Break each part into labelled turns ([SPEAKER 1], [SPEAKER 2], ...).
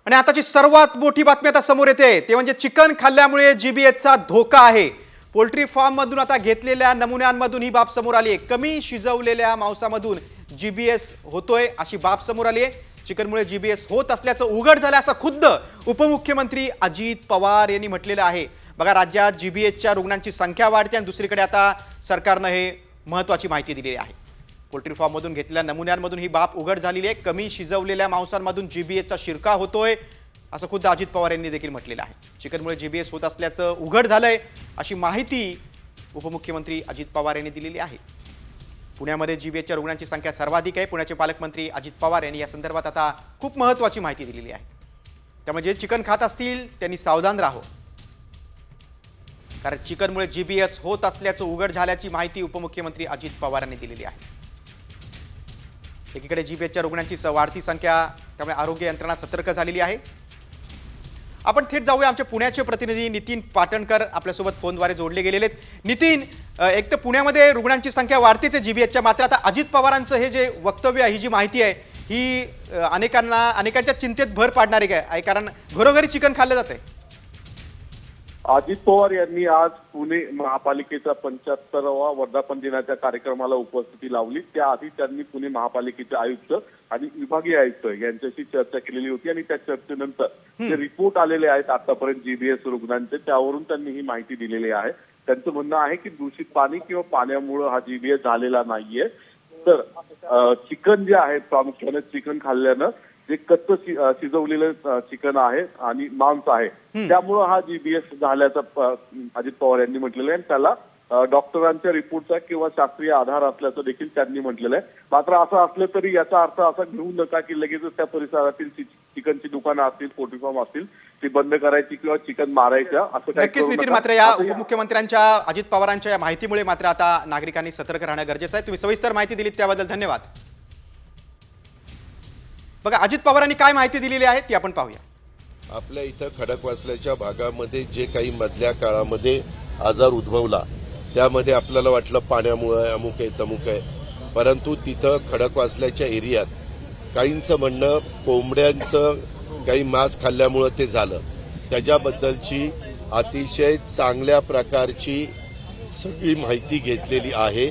[SPEAKER 1] आणि आताची सर्वात मोठी बातमी आता समोर येते ते म्हणजे चिकन खाल्ल्यामुळे जीबीएसचा धोका आहे। पोल्ट्री फार्म मधून आता घेतलेल्या नमुन्यांमधून ही बाब समोर आली आहे। कमी शिजवलेल्या मांसामधून जीबीएस होतोय अशी बाब समोर आली आहे। चिकनमुळे जीबीएस होत असल्याचं उघड झालं असं खुद्द उपमुख्यमंत्री अजित पवार यांनी म्हटलेलं आहे। बघा, राज्यात जीबीएसच्या रुग्णांची संख्या वाढते आणि दुसरीकडे आता सरकारने हे महत्त्वाची माहिती दिलेली आहे। पोल्ट्री फार्ममधून घेतलेल्या नमुन्यांमधून ही बाब उघड झालेली आहे। कमी शिजवलेल्या मांसांमधून जीबीएसचा शिरकाव होतोय असं खुद्द अजित पवार यांनी देखील म्हटलेलं आहे। चिकनमुळे जीबीएस होत असल्याचं उघड झालंय अशी माहिती उपमुख्यमंत्री अजित पवार यांनी दिलेली आहे। पुण्यामध्ये जीबीएसच्या रुग्णांची संख्या सर्वाधिक आहे। पुण्याचे पालकमंत्री अजित पवार यांनी या संदर्भात आता खूप महत्त्वाची माहिती दिलेली आहे। त्यामुळे जे चिकन खात असतील त्यांनी सावधान राहावं, कारण चिकनमुळे जीबीएस होत असल्याचं उघड झाल्याची माहिती उपमुख्यमंत्री अजित पवार यांनी दिलेली आहे। एकीकडे जीबीएसच्या रुग्णांची वाढती संख्या, त्यामुळे आरोग्य यंत्रणा सतर्क झालेली आहे। आपण थेट जाऊया, आमचे पुण्याचे प्रतिनिधी नितीन पाटणकर आपल्यासोबत फोनद्वारे जोडले गेलेले आहेत। नितीन, एक तर पुण्यामध्ये रुग्णांची संख्या वाढतीच आहे जीबीएसच्या, मात्र आता अजित पवारांचं हे जे वक्तव्य आहे, ही जी माहिती आहे, ही अनेकांच्या चिंतेत भर पाडणारी आहे, कारण घरोघरी चिकन खाल्लं जातंय।
[SPEAKER 2] अजित पवार यांनी आज पुणे महापालिकेच्या 75वा वर्धापन दिनाच्या कार्यक्रमाला उपस्थिती लावली। त्याआधी त्यांनी पुणे महापालिकेचे आयुक्त आणि विभागीय आयुक्त यांच्याशी चर्चा केलेली होती आणि त्या चर्चेनंतर जे रिपोर्ट आलेले आहेत आतापर्यंत जीबीएस रुग्णांचे, त्यावरून त्यांनी ही माहिती दिलेली आहे। त्यांचं म्हणणं आहे की दूषित पाणी किंवा पाण्यामुळे हा जीबीएस झालेला नाहीये, तर चिकन जे आहे, प्रामुख्याने चिकन खाल्ल्यानं जे कच्चं शिजवलेलं चिकन आहे आणि मांस आहे, त्यामुळे हा जीबीएस झाल्याचं अजित पवार यांनी म्हटलेलं आहे। आणि त्याला डॉक्टरांच्या रिपोर्टचा किंवा शास्त्रीय आधार असल्याचं देखील त्यांनी म्हटलेलं आहे। मात्र असं असलं तरी याचा अर्थ असा घेऊ नका की लगेचच त्या परिसरातील चिकनची दुकानं असतील, पोल्ट्री फार्म असतील, ती बंद करायची किंवा चिकन मारायच्या असं काही
[SPEAKER 1] नक्कीच नितीन, मात्र या उपमुख्यमंत्र्यांच्या अजित पवारांच्या या माहितीमुळे मात्र आता नागरिकांनी सतर्क राहणं गरजेचं आहे। तुम्ही सविस्तर माहिती दिलीत त्याबद्दल धन्यवाद। बघा, अजित पवारांनी काय माहिती दिलेली आहे ती आपण पाहूया।
[SPEAKER 3] आपल्या इथं खडकवासल्याच्या भागामध्ये जे काही मधल्या काळामध्ये आजार उद्भवला, त्यामध्ये आपल्याला वाटलं पाण्यामुळे अमुक आहे तमुक आहे, परंतु तिथं खडकवासल्याच्या एरियात काहींचं म्हणणं कोंबड्यांचं काही मांस खाल्ल्यामुळं ते झालं। त्याच्याबद्दलची अतिशय चांगल्या प्रकारची सगळी माहिती घेतलेली आहे।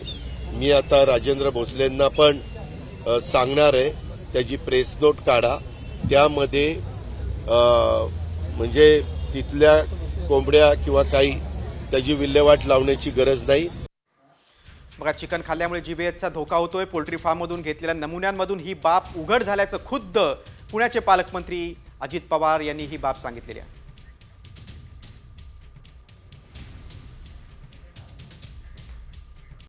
[SPEAKER 3] मी आता राजेंद्र भोसलेंना पण सांगणार आहे, त्याची प्रेस नोट काढा, त्यामध्ये म्हणजे तिथल्या कोंबड्या किंवा काही त्याची विल्हेवाट लावण्याची गरज नाही।
[SPEAKER 1] बघा, चिकन खाल्ल्यामुळे जीबीएसचा धोका होतोय। पोल्ट्री फार्ममधून घेतलेल्या नमुन्यांमधून ही बाब उघड झाल्याचं खुद्द पुण्याचे पालकमंत्री अजित पवार यांनी ही बाब सांगितलेली आहे।